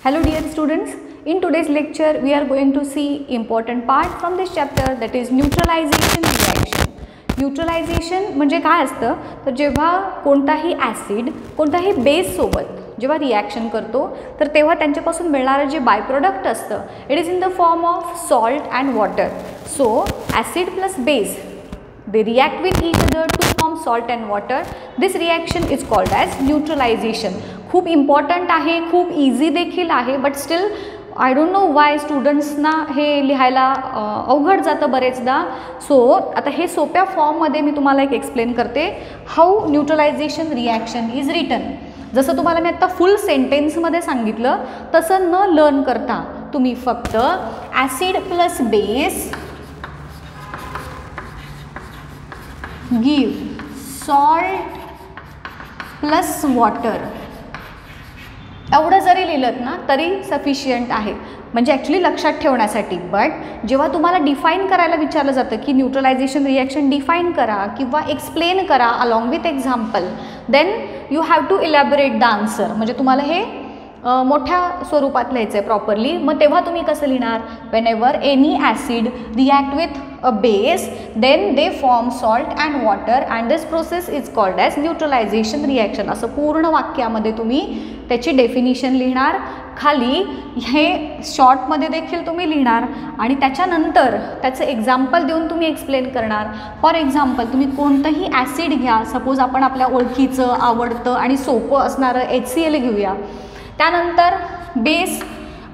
Hello dear students, in today's lecture we are going to see important part from this chapter, that is neutralization reaction. Neutralisation म्हणजे काय असतं तर जेव्हा कोणताही acid कोणताही base सोबत जेव्हा रिॲक्शन करतो तर तेव्हा त्यांच्यापासून मिळणारं जे बाय प्रोडक्ट असतं it is in the form of salt and water. So acid plus base they react with each other to form salt and water. This reaction is called as neutralization. खूप important आहे, खूप easy देखील आहे, but still I don't know why स्टुडंट्सना हे लिहायला अवघड जातं बरेचदा. सो आता हे सोप्या फॉर्ममध्ये मी तुम्हाला एक एक्सप्लेन करते how neutralization reaction is written. जसं तुम्हाला मी आत्ता फुल सेंटेन्समध्ये सांगितलं तसं न लर्न करता तुम्ही फक्त acid plus base give salt plus water एवढं जरी लिहिलं ना तरी सफिशियंट आहे, म्हणजे ॲक्च्युली लक्षात ठेवण्यासाठी. बट जेव्हा तुम्हाला डिफाईन करायला विचारलं जातं की न्यूट्रलायझेशन रिॲक्शन डिफाईन करा किंवा एक्सप्लेन करा along with example, then you have to elaborate the answer. म्हणजे तुम्हाला हे मोठ्या स्वरूपात लिहायचं आहे प्रॉपरली. मग तेव्हा तुम्ही कसं लिहिणार, whenever any acid react with a base then they form salt and water and this process is called as neutralization reaction. असं पूर्ण वाक्यामध्ये तुम्ही त्याची डेफिनिशन लिहिणार, खाली हे शॉर्टमध्ये देखील तुम्ही लिहिणार आणि त्याच्यानंतर त्याचं एक्झाम्पल देऊन तुम्ही एक्सप्लेन करणार. फॉर एक्झाम्पल तुम्ही कोणतंही ॲसिड घ्या, सपोज आपण आपल्या ओळखीचं आवडतं आणि सोपं असणारं HCl घेऊया. त्यानंतर बेस,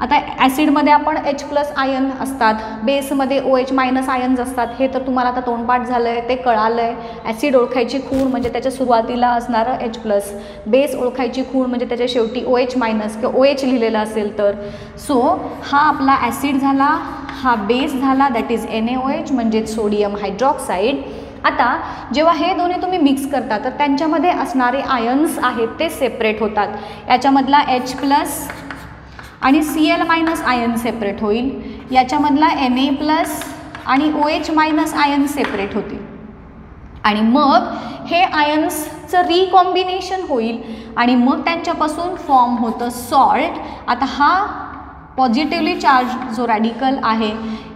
आता ॲसिडमध्ये आपण H+ आयन असतात, बेसमध्ये OH- आयन्स असतात. हे तर तुम्हाला आता तोंडपाठ झालं आहे, ते कळालं आहे. ॲसिड ओळखायची खूण म्हणजे त्याच्या सुरुवातीला असणारं H+, बेस ओळखायची खूण म्हणजे त्याच्या शेवटी OH- किंवा OH लिहिलेलं असेल तर. सो हा आपला ॲसिड झाला, हा बेस झाला, दॅट इज NaOH म्हणजेच सोडियम हायड्रॉक्साईड. आता जेव्हा हे दोन्ही तुम्ही मिक्स करता तर त्यांच्यामध्ये असणारे आयन्स आहेत ते सेपरेट होतात. याच्यामधला H+ आणि Cl- आयन सेपरेट होईल, याच्यामधला Na+ आणि OH- आयन सेपरेट होतील आणि मग हे आयन्सचं रिकॉम्बिनेशन होईल आणि मग त्यांच्यापासून फॉर्म होतं सॉल्ट. आता हा पॉझिटिव्हली चार्ज जो रॅडिकल आहे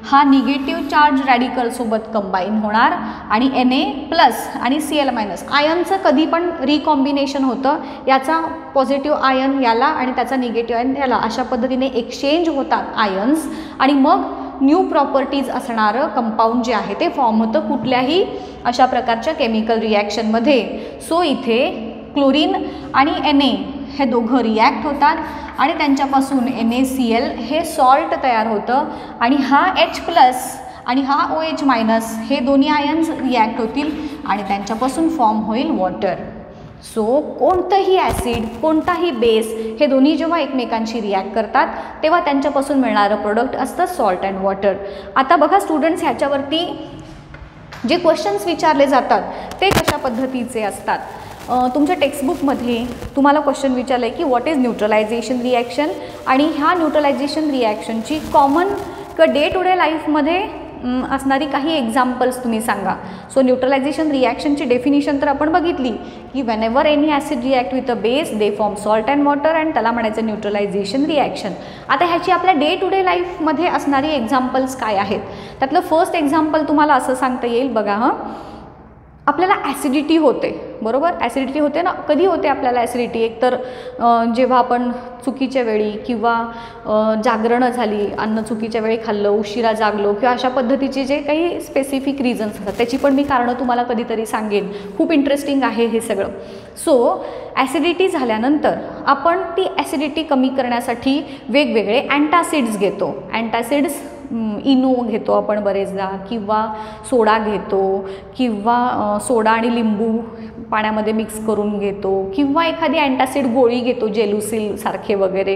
हा निगेटिव्ह चार्ज रॅडिकलसोबत कंबाईन होणार आणि Na+ आणि Cl- आयनचं कधी पण रिकॉम्बिनेशन होतं, याचा पॉझिटिव्ह आयन याला आणि त्याचा निगेटिव्ह आयन याला, अशा पद्धतीने एक्सचेंज होतात आयन्स आणि मग न्यू प्रॉपर्टीज असणारं कंपाऊंड जे आहे ते फॉर्म होतं कुठल्याही अशा प्रकारच्या केमिकल रिॲक्शनमध्ये. सो इथे क्लोरीन आणि Na हे दोघं रिॲक्ट होतात आणि त्यांच्यापासून NaCl हे सॉल्ट तयार होतं आणि हा H+ आणि हा OH- हे दोन्ही आयन्स रिॲक्ट होतील आणि त्यांच्यापासून फॉर्म होईल वॉटर. सो कोणतंही ॲसिड कोणताही बेस हे दोन्ही जेव्हा एकमेकांशी रिॲक्ट करतात तेव्हा त्यांच्यापासून मिळणारं प्रोडक्ट असतं सॉल्ट अँड वॉटर. आता बघा स्टुडंट्स, ह्याच्यावरती जे क्वेश्चन्स विचारले जातात ते कशा पद्धतीचे असतात. तुमच्या टेक्स्टबुकमध्ये तुम्हाला क्वेश्चन विचारलं आहे की व्हॉट इज न्यूट्रलायझेशन रिॲक्शन आणि ह्या न्यूट्रलायझेशन रिॲक्शनची कॉमन किंवा डे टू डे लाईफमध्ये असणारी काही एक्झाम्पल्स तुम्ही सांगा. सो न्यूट्रलायझेशन रिॲक्शनची डेफिनिशन तर आपण बघितली की Wien ever any acid react with a base they form salt and water and त्याला म्हणायचं न्यूट्रलायझेशन रिॲक्शन. आता ह्याची आपल्या डे टू डे लाईफमध्ये असणारी एक्झाम्पल्स काय आहेत, त्यातलं फर्स्ट एक्झाम्पल तुम्हाला असं सांगता येईल. बघा आपल्याला ॲसिडिटी होते, बरोबर, ॲसिडिटी होते ना. कधी होते आपल्याला ॲसिडिटी, एक तर जेव्हा आपण चुकीच्या वेळी किंवा जागरणं झाली, अन्न चुकीच्या वेळी खाल्लं, उशिरा जागलो किंवा अशा पद्धतीचे जे काही स्पेसिफिक रिझन्स असतात त्याची पण मी कारणं तुम्हाला कधीतरी सांगेन, खूप इंटरेस्टिंग आहे हे सगळं. सो ॲसिडिटी झाल्यानंतर आपण ती ॲसिडिटी कमी करण्यासाठी वेगवेगळे अँटासिड्स घेतो. अँटासिड्स इनो घेतो आपण बरेचदा, किंवा सोडा घेतो, किंवा सोडा आणि लिंबू पाण्यामध्ये मिक्स करून घेतो, किंवा एखादी अँटासिड गोळी घेतो जेलुसिल सारखे वगैरे.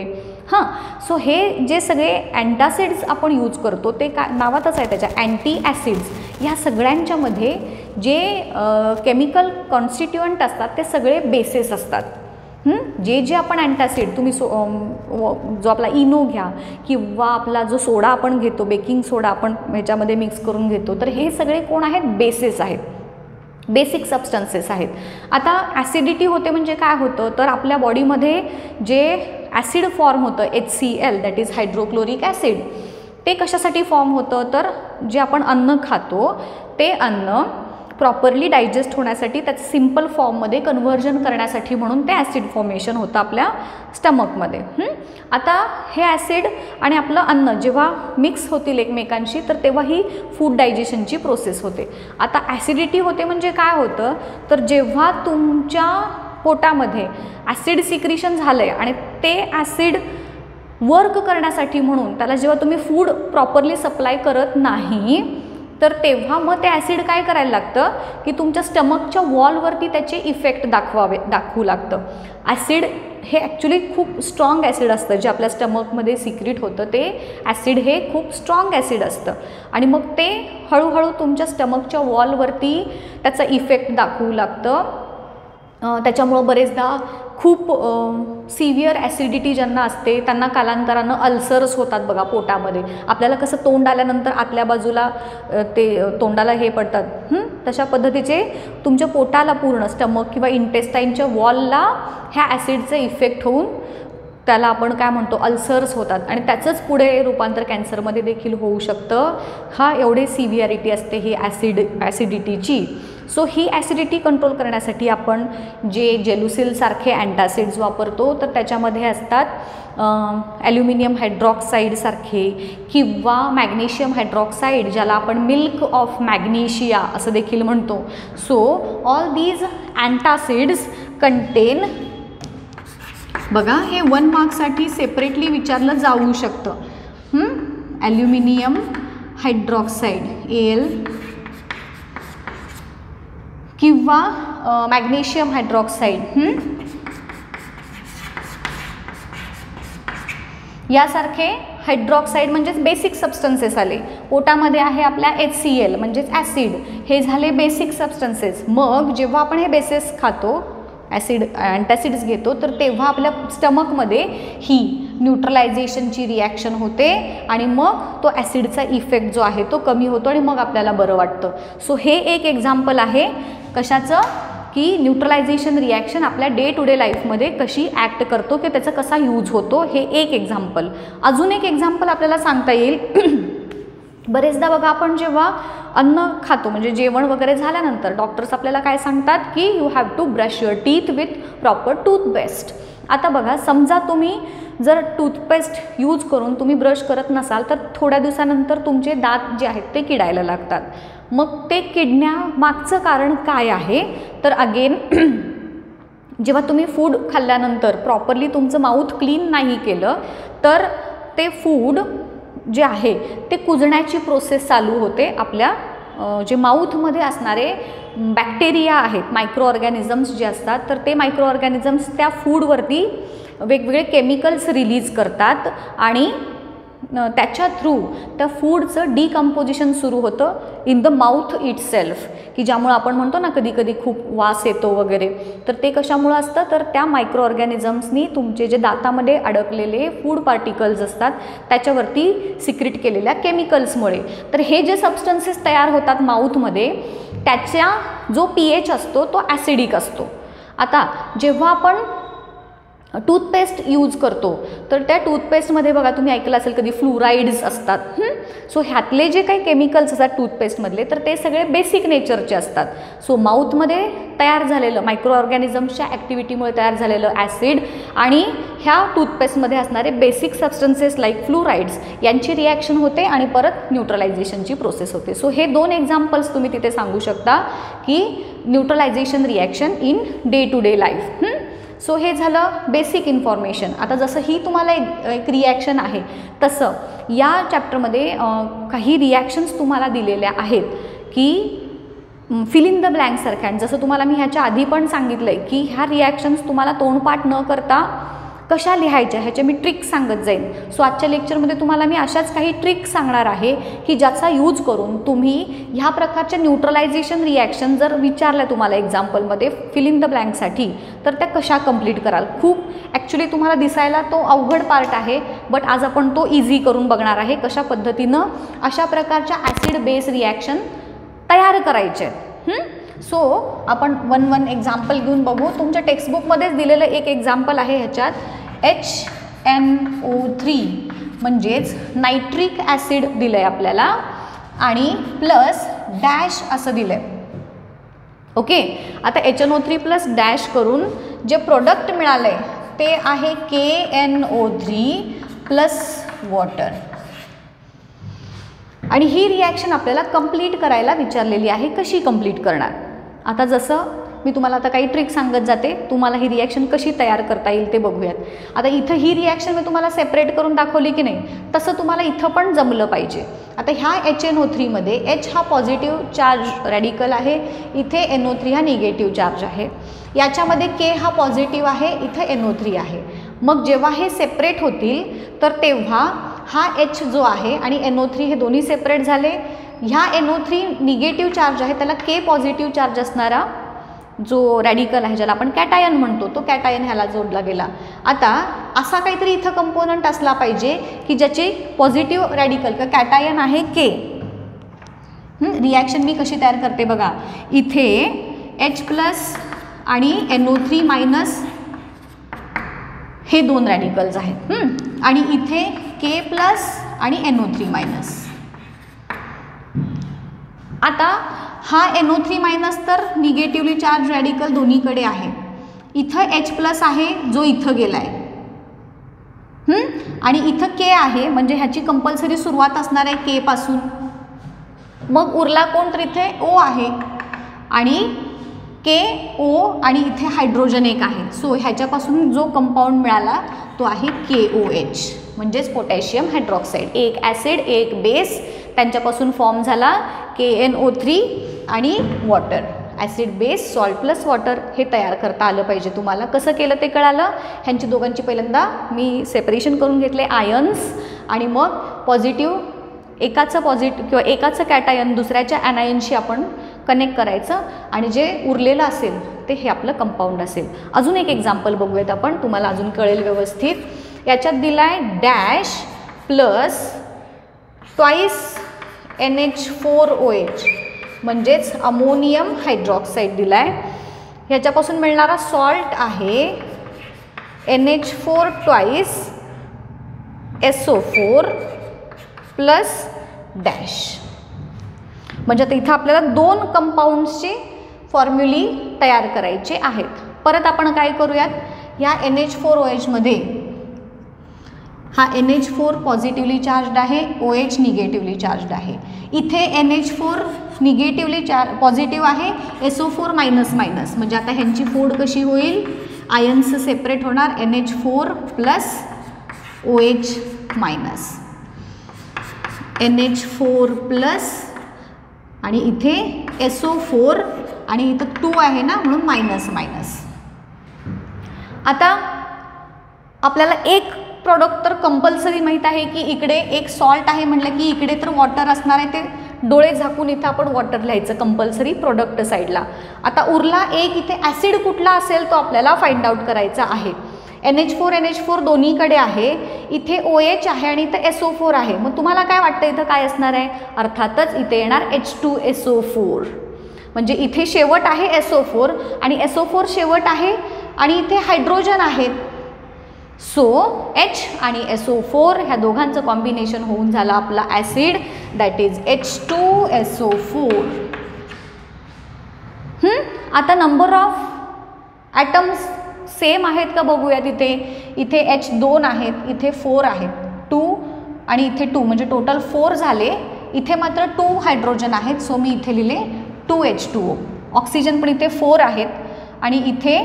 हां, सो हे जे सगळे अँटासिड्स आपण यूज करतो ते नावातच आहे त्याच्या अँटी ॲसिड्स. ह्या सगळ्यांच्यामध्ये जे केमिकल कॉन्स्टिट्युएंट असतात ते सगळे बेसेस असतात. जे जे आपण अँटासिड तुम्ही जो आपला इनो घ्या किंवा आपला जो सोडा आपण घेतो, बेकिंग सोडा आपण ह्याच्यामध्ये मिक्स करून घेतो, तर हे सगळे कोण आहेत, बेसेस आहेत. बेसिक सबस्टन्सेस आहेत. आता ॲसिडिटी होते म्हणजे काय होतं, तर आपल्या बॉडीमध्ये जे ॲसिड फॉर्म होतं HCl that is hydrochloric acid, ते कशासाठी फॉर्म होतं, तर जे आपण अन्न खातो ते अन्न प्रॉपरली डायजेस्ट होण्यासाठी, त्याचं सिम्पल फॉर्ममध्ये कन्व्हर्जन करण्यासाठी म्हणून ते ॲसिड फॉर्मेशन होतं आपल्या स्टमकमध्ये. आता हे ॲसिड आणि आपलं अन्न जेव्हा मिक्स होतील एकमेकांशी तर तेव्हा ही फूड डायजेशनची प्रोसेस होते. आता ॲसिडिटी होते म्हणजे काय होतं, तर जेव्हा तुमच्या पोटामध्ये ॲसिड सिक्रिशन झालं आहे आणि ते ॲसिड वर्क करण्यासाठी म्हणून त्याला जेव्हा तुम्ही फूड प्रॉपरली सप्लाय करत नाही तर तेव्हा मग ते ॲसिड काय करायला लागतं की तुमच्या स्टमकच्या वॉलवरती त्याचे इफेक्ट दाखवू लागतं. ॲसिड हे ॲक्च्युली खूप स्ट्रॉंग ॲसिड असतं, जे आपल्या स्टमकमध्ये सिक्रिट होतं ते ॲसिड हे खूप स्ट्रॉंग ॲसिड असतं आणि मग ते हळूहळू तुमच्या स्टमकच्या वॉलवरती त्याचा इफेक्ट दाखवू लागतं. त्याच्यामुळं बरेचदा खूप सिव्हिअर ॲसिडिटी ज्यांना असते त्यांना कालांतरानं अल्सर्स होतात बघा पोटामध्ये. आपल्याला कसं तोंड आल्यानंतर आतल्या बाजूला ते तोंडाला हे पडतात, तशा पद्धतीचे तुमच्या पोटाला पूर्ण स्टमक किंवा इंटेस्टाईनच्या वॉलला ह्या ॲसिडचे इफेक्ट होऊन त्याला आपण काय म्हणतो अल्सर्स होतात आणि त्याचंच पुढे रूपांतर कॅन्सरमध्ये देखील होऊ शकतं. हा एवढे सिव्हिअरिटी असते ही ॲसिडिटीची. सो ही ॲसिडिटी कंट्रोल करण्यासाठी आपण जे जेलुसिलसारखे अँटासिड्स वापरतो तर त्याच्यामध्ये असतात ॲल्युमिनियम हायड्रॉक्साईडसारखे किंवा मॅग्नेशियम हायड्रॉक्साईड, ज्याला आपण मिल्क ऑफ मॅग्नेशिया असं देखील म्हणतो. सो ऑल दीज अँटासिड्स कंटेन, बघा हे 1 मार्कसाठी सेपरेटली विचारलं जाऊ शकतं. ॲल्युमिनियम हायड्रॉक्साईड AL किंवा मॅग्नेशियम हायड्रॉक्साईड यासारखे हायड्रॉक्साईड म्हणजेच बेसिक सबस्टन्सेस आले. पोटामध्ये आहे आपल्या HCl म्हणजेच ॲसिड, हे झाले बेसिक सबस्टन्सेस. मग जेव्हा आपण हे बेसेस खातो, अँटासिड्स घेतो, तर तेव्हा आपल्या स्टमकमध्ये ही न्यूट्रलायझेशनची रिॲक्शन होते आणि मग तो ॲसिडचा इफेक्ट जो आहे तो कमी होतो आणि मग आपल्याला बरं वाटतं. सो हे एक एक्झाम्पल आहे कशाचं, की न्यूट्रलायझेशन रिॲक्शन आपल्या डे टू डे लाईफमध्ये कशी ॲक्ट करतो, की त्याचा कसा यूज होतो, हे एक एक्झाम्पल. अजून एक एक्झाम्पल आपल्याला सांगता येईल. बरेचदा बघा आपण जेव्हा अन्न खातो म्हणजे जेवण वगैरे झाल्यानंतर डॉक्टर्स आपल्याला काय सांगतात की you have to brush your teeth with proper toothpaste. आता बघा समजा तुम्ही जर टूथपेस्ट यूज करून तुम्ही ब्रश करत नसाल तर थोड्या दिवसानंतर तुमचे दात जे आहेत ते किडायला लागतात. मग ते किडण्यामागचं कारण काय आहे, तर अगेन जेव्हा तुम्ही फूड खाल्ल्यानंतर प्रॉपरली तुमचं माउथ क्लीन नाही केलं तर ते फूड जे आहे ते कुजण्याची प्रोसेस चालू होते. आपल्या जे माउथमध्ये असणारे बॅक्टेरिया आहेत, मायक्रो ऑर्गॅनिझम्स जे असतात, तर ते मायक्रो ऑर्गॅनिझम्स त्या फूडवरती वेगवेगळे केमिकल्स रिलीज करतात आणि त्याच्या थ्रू त्या फूडचं डिकम्पोजिशन सुरू होतं इन द माउथ इटसेल्फ, की ज्यामुळं आपण म्हणतो ना कधी कधी खूप वास येतो वगैरे, तर ते कशामुळं असतं, तर त्या मायक्रो ऑर्गॅनिझम्सनी तुमचे जे दातामध्ये अडकलेले फूड पार्टिकल्स असतात त्याच्यावरती सिक्रिट केलेल्या केमिकल्समुळे. तर हे जे सबस्टन्सेस तयार होतात माउथमध्ये त्याचा जो pH असतो तो ॲसिडिक असतो. आता जेव्हा आपण टूथपेस्ट यूज करतो तर त्या टूथपेस्टमध्ये बघा तुम्ही ऐकलं असेल कधी फ्लुराईड्स असतात. सो ह्यातले जे काही केमिकल्स असतात टूथपेस्टमधले तर ते सगळे बेसिक नेचरचे असतात. सो माउथमध्ये तयार झालेलं मायक्रो ऑर्गॅनिझम्सच्या ॲक्टिव्हिटीमुळे तयार झालेलं ॲसिड आणि ह्या टूथपेस्टमध्ये असणारे बेसिक सबस्टन्सेस लाईक फ्लुराईड्स यांची रिॲक्शन होते आणि परत न्यूट्रलायझेशनची प्रोसेस होते. सो हे 2 एक्झाम्पल्स तुम्ही तिथे सांगू शकता की neutralization reaction in day to day life. So हे झालं बेसिक इन्फॉर्मेशन. आता जसं ही तुम्हाला एक रिॲक्शन आहे तसं या चॅप्टरमध्ये काही रिॲक्शन्स तुम्हाला दिलेल्या आहेत की फिल इन द ब्लँकसारख्या. जसं तुम्हाला मी ह्याच्या आधी पण सांगितलं आहे की ह्या रिॲक्शन्स तुम्हाला तोंडपाठ न करता कशा लिहायच्या ह्याचे मी ट्रिक्स सांगत जाईन. सो आजच्या लेक्चरमध्ये तुम्हाला मी अशाच काही ट्रिक्स सांगणार आहे की ज्याचा यूज करून तुम्ही ह्या प्रकारच्या न्यूट्रलायझेशन रिॲक्शन जर विचारल्या तुम्हाला एक्झाम्पलमध्ये फिल इन द ब्लँकसाठी तर त्या कशा कंप्लीट कराल. खूप ॲक्च्युली तुम्हाला दिसायला तो अवघड पार्ट आहे बट आज आपण तो इझी करून बघणार आहे कशा पद्धतीनं अशा प्रकारच्या ॲसिड बेस रिॲक्शन तयार करायचे. सो आपण वन एक्झाम्पल घेऊन बघू. तुमच्या टेक्स्टबुकमध्येच दिलेलं एक एक्झाम्पल आहे ह्याच्यात. HNO3 म्हणजेच नायट्रिक ॲसिड दिलं आहे आपल्याला आणि प्लस डॅश असं दिलं आहे. ओके, आता HNO3 प्लस डॅश करून जे प्रोडक्ट मिळालं आहे ते आहे KNO3 प्लस वॉटर. आणि ही रिॲक्शन आपल्याला कंप्लीट करायला विचारलेली आहे. कशी कंप्लीट करणार? आता जसं मी तुम्हाला आता काही ट्रिक सांगत जाते, तुम्हाला ही रिॲक्शन कशी तयार करता येईल ते बघूयात. आता इथं ही रिॲक्शन मी तुम्हाला सेपरेट करून दाखवली की नाही, तसं तुम्हाला इथं पण जमलं पाहिजे. आता ह्या HNO3 मध्ये H हा पॉझिटिव्ह चार्ज रॅडिकल आहे, इथे NO3 हा निगेटिव्ह चार्ज आहे. याच्यामध्ये K हा पॉझिटिव्ह आहे, इथे NO3 आहे. मग जेव्हा हे सेपरेट होतील तर तेव्हा हा H जो आहे आणि NO3 हे दोन्ही सेपरेट झाले. ह्या NO3 निगेटिव्ह चार्ज आहे, त्याला K पॉझिटिव्ह चार्ज असणारा जो रॅडिकल आहे ज्याला आपण कॅटायन म्हणतो, तो कॅटायन ह्याला जोडला गेला. आता असा काहीतरी इथं कंपोनंट असला पाहिजे की ज्याचे पॉझिटिव्ह रॅडिकल किंवा कॅटायन आहे K. रिॲक्शन मी कशी तयार करते बघा. इथे H प्लस आणि NO3 मायनस हे दोन रॅडिकल्स आहेत आणि इथे K प्लस आणि NO3 मायनस. आता हा NO3 मायनस तर निगेटिव्हली चार्ज रॅडिकल दोन्हीकडे आहे. इथं H प्लस आहे जो इथं गेला आहे आणि इथं K आहे, म्हणजे ह्याची कंपल्सरी सुरुवात असणार आहे K पासून. मग उरला कोण तर इथे O आहे आणि KO आणि इथे हायड्रोजन एक आहे. सो ह्याच्यापासून जो कंपाऊंड मिळाला तो आहे KOH म्हणजेच पोटॅशियम हायड्रॉक्साईड. एक ॲसिड एक बेस त्यांच्यापासून फॉर्म झाला KNO3 आणि water. Acid base salt plus water हे तयार करता आलं पाहिजे तुम्हाला. कसं केलं ते कळालं. ह्यांची दोघांची पहिल्यांदा मी सेपरेशन करून घेतले आयन्स आणि मग पॉझिटिव्ह एकाचं पॉझिटिव्ह किंवा एकाचं कॅटायन दुसऱ्याच्या ॲनायनशी आपण कनेक्ट करायचं आणि जे उरलेलं असेल ते हे आपलं कंपाऊंड असेल. अजून एक एक्झाम्पल बघूयात आपण, तुम्हाला अजून कळेल व्यवस्थित. याच्यात दिला आहे डॅश प्लस ट्वाईस NH4OH म्हणजेच अमोनियम हायड्रॉक्साईड दिला आहे. ह्याच्यापासून मिळणारा सॉल्ट आहे NH4 twice SO4 plus dash. म्हणजे आता इथं आपल्याला दोन कंपाऊंड्सची फॉर्म्युली तयार करायचे आहेत. परत आपण काय करूयात, ह्या NH4OH मध्ये हा NH4 पॉझिटिव्हली चार्जड आहे, OH निगेटिव्हली चार्जड आहे. इथे NH4 निगेटिव्हली पॉझिटिव्ह आहे, SO4 मायनस मायनस. म्हणजे आता ह्यांची फोड कशी होईल, आयन्स सेपरेट होणार, NH4 plus OH minus NH4 plus आणि इथे SO4 आणि इथं 2 आहे ना म्हणून मायनस मायनस. आता आपल्याला एक प्रॉडक्ट तर कंपल्सरी माहीत आहे की इकडे एक सॉल्ट आहे म्हटलं की इकडे तर वॉटर असणार आहे. ते डोळे झाकून इथं आपण वॉटर लिहायचं कंपल्सरी प्रोडक्ट साईडला. आता उरला एक इथे ॲसिड कुठला असेल तो आपल्याला फाइंड आउट करायचा आहे. NH4 दोन्हीकडे आहे, इथे OH आहे आणि इथं SO4 आहे. मग तुम्हाला काय वाटतं इथं काय असणार आहे? अर्थातच इथे येणार H2SO4. म्हणजे इथे शेवट आहे SO4 आणि SO4 शेवट आहे आणि इथे हायड्रोजन आहेत. सो H आणि SO4 ह्या दोघांचं कॉम्बिनेशन होऊन झालं आपला ॲसिड, दॅट इज H2SO4. आता नंबर ऑफ ॲटम्स सेम आहेत का बघूयात. इथे H 2 आहेत, इथे 4 आहेत, 2 आणि इथे 2 म्हणजे टोटल 4 झाले. इथे मात्र 2 हायड्रोजन आहेत, सो मी इथे लिहिले 2H2O. ऑक्सिजन पण इथे 4 आहेत आणि इथे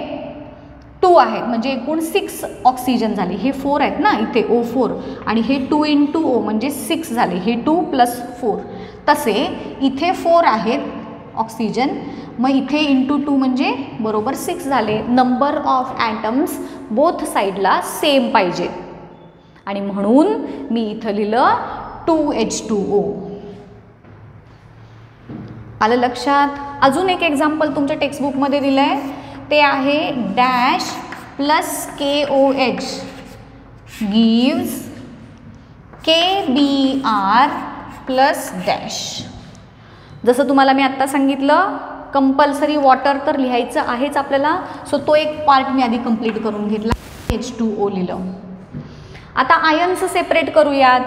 2 आहेत म्हणजे एकूण 6 ऑक्सिजन झाले. हे 4 आहेत ना इथे O4 आणि हे 2 × O म्हणजे 6 झाले. हे 2 + 4. तसे इथे 4 आहेत ऑक्सिजन, मग इथे × 2 म्हणजे बरोबर 6 झाले. नंबर ऑफ ॲटम्स बोथ साईडला सेम पाहिजे आणि म्हणून मी इथं लिहिलं 2H2O. आलं लक्षात. अजून एक एक्झाम्पल तुमच्या टेक्स्टबुकमध्ये दिलं आहे, ते आहे dash plus KOH gives KBr plus dash. जसं तुम्हाला मी आत्ता सांगितलं कंपल्सरी वॉटर तर लिहायचं आहेच आपल्याला. सो तो एक पार्ट मी आधी कंप्लीट करून घेतला, H2O लिहिलं. आता आयन्स सेपरेट करूयात.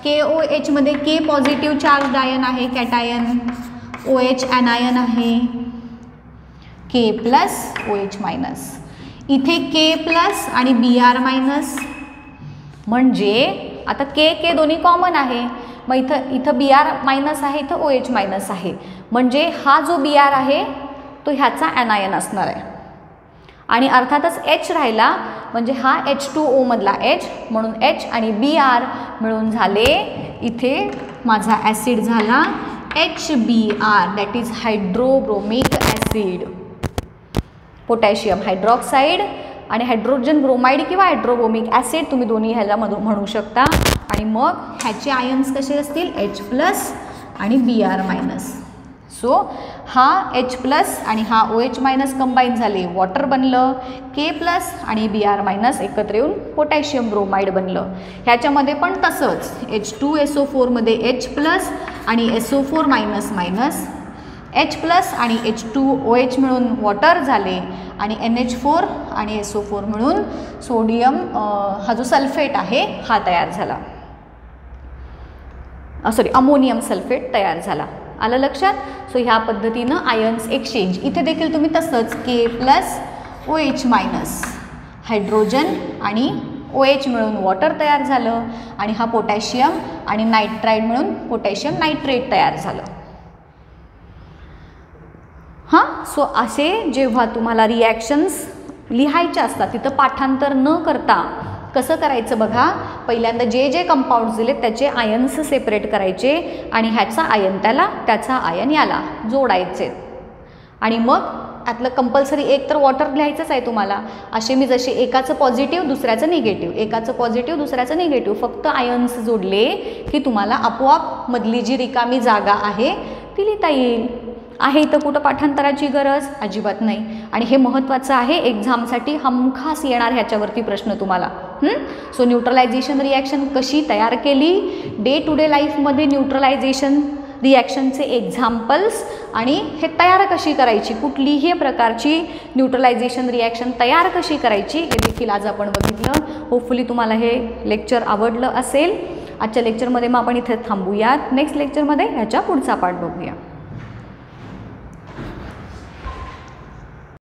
KOH मध्ये K पॉझिटिव्ह चार्ज आयन आहे कॅटायन, OH ॲनायन आहे, K प्लस OH मायनस. इथे K प्लस आणि Br मायनस, म्हणजे आता K दोन्ही कॉमन आहे, मग इथं Br मायनस आहे, इथं OH मायनस आहे, म्हणजे हा जो Br आहे तो ह्याचा ॲनायन असणार आहे. आणि अर्थातच H राहिला, म्हणजे हा H2O मधला H, म्हणून H आणि Br मिळून झाले इथे माझा ॲसिड झाला HBr, that is hydrobromic acid. Potassium hydroxide आणि हायड्रोजन ब्रोमाइड किंवा हायड्रोब्रोमिक ॲसिड तुम्ही दोन्ही ह्याला म्हणू शकता. आणि मग ह्याचे आयन्स कसे असतील, H प्लस आणि Br मायनस. सो हा H प्लस आणि हा OH मायनस कंबाईन झाले, वॉटर बनलं. K प्लस आणि Br मायनस एकत्र येऊन पोटॅशियम ब्रोमाइड बनलं. ह्याच्यामध्ये पण तसंच H2SO4 मध्ये H प्लस आणि SO4 minus minus, H plus आणि H2OH मिळून वॉटर झाले आणि NH4 आणि SO4 मिळून सोडियम हा जो सल्फेट आहे हा तयार झाला, अमोनियम सल्फेट तयार झाला. आलं लक्षात. सो ह्या पद्धतीनं आयन्स एक्सचेंज. इथे देखील तुम्ही तसंच K plus OH minus, hydrogen आणि OH मिळून वॉटर तयार झालं आणि हा पोटॅशियम आणि नायट्राइड मिळून पोटॅशियम नायट्रेट तयार झालं. हां, सो असे जेव्हा तुम्हाला रिॲक्शन्स लिहायच्या असतात तिथं पाठांतर न करता कसं करायचं बघा. पहिल्यांदा जे जे कंपाऊंड्स दिले त्याचे आयन्स सेपरेट करायचे आणि ह्याचा आयन त्याला, त्याचा आयन याला जोडायचे. आणि मग त्यातलं कंपल्सरी एक तर वॉटर लिहायचंच आहे तुम्हाला. असे मी जसे एकाचं पॉझिटिव्ह दुसऱ्याचं निगेटिव्ह, एकाचं पॉझिटिव्ह दुसऱ्याचं निगेटिव्ह, फक्त आयन्स जोडले की तुम्हाला आपोआप मधली जी रिकामी जागा आहे ती लिहिता येईल. आहे इथं कुठं पाठांतराची गरज अजिबात नाही. आणि हे महत्त्वाचं आहे, एक्झामसाठी हमखास येणार ह्याच्यावरती प्रश्न तुम्हाला. सो न्यूट्रलायझेशन रिॲक्शन कशी तयार केली, डे टू डे लाईफमध्ये न्यूट्रलायझेशन रिॲक्शनचे एक्झाम्पल्स आणि हे तयार कशी करायची, कुठलीही प्रकारची न्यूट्रलायझेशन रिॲक्शन तयार कशी करायची हे देखील आज आपण बघितलं. होपफुली तुम्हाला हे लेक्चर आवडलं असेल. आजच्या लेक्चरमध्ये मग आपण इथे थांबूयात. नेक्स्ट लेक्चरमध्ये ह्याच्या पुढचा पार्ट बघूया.